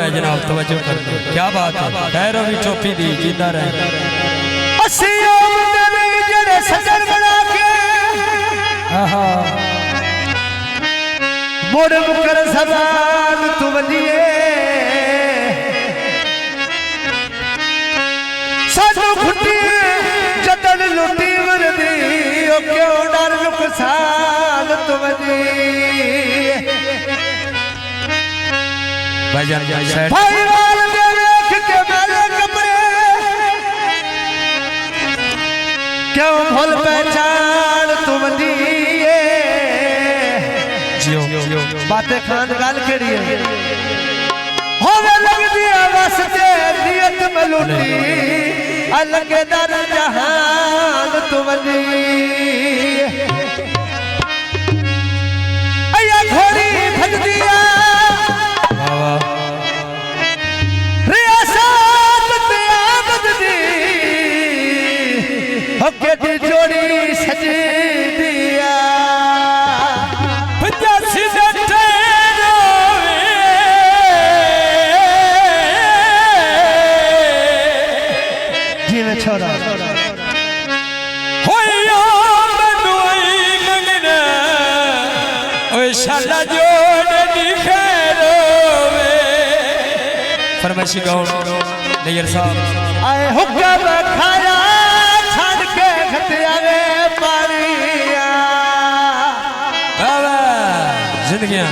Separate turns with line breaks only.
है जनाब, तवज्जो कर दो। क्या बात है, खैर भी टोपी दी, जिंदा रहे।
सजन बना के मोड़ मुकर सवाल तू बनिए सानू खुटी जतन लुटी मरदी ओ क्यों डर नुकसान तू बनिए
भाईजान
भाईवाल दे देख के मेरे कपड़े क्यों भूल पहचान तुम दिए बातें खान गाल के लिए होवे लग दिया वास्ते नियत में लुटी अलग दर जहान तुम दिए अया घोड़ी भज दिया रियासत ते आमद दी होके दी जोड़ी सज दिया जी में छोड़ा
होया बनुई मंगना ओए शाला जोड़ दिखरोवे फरमाइशी गाउन नैयर साहब
आए हुक्म खाया छाड़ के खतिया में पानिया
जिंदगियां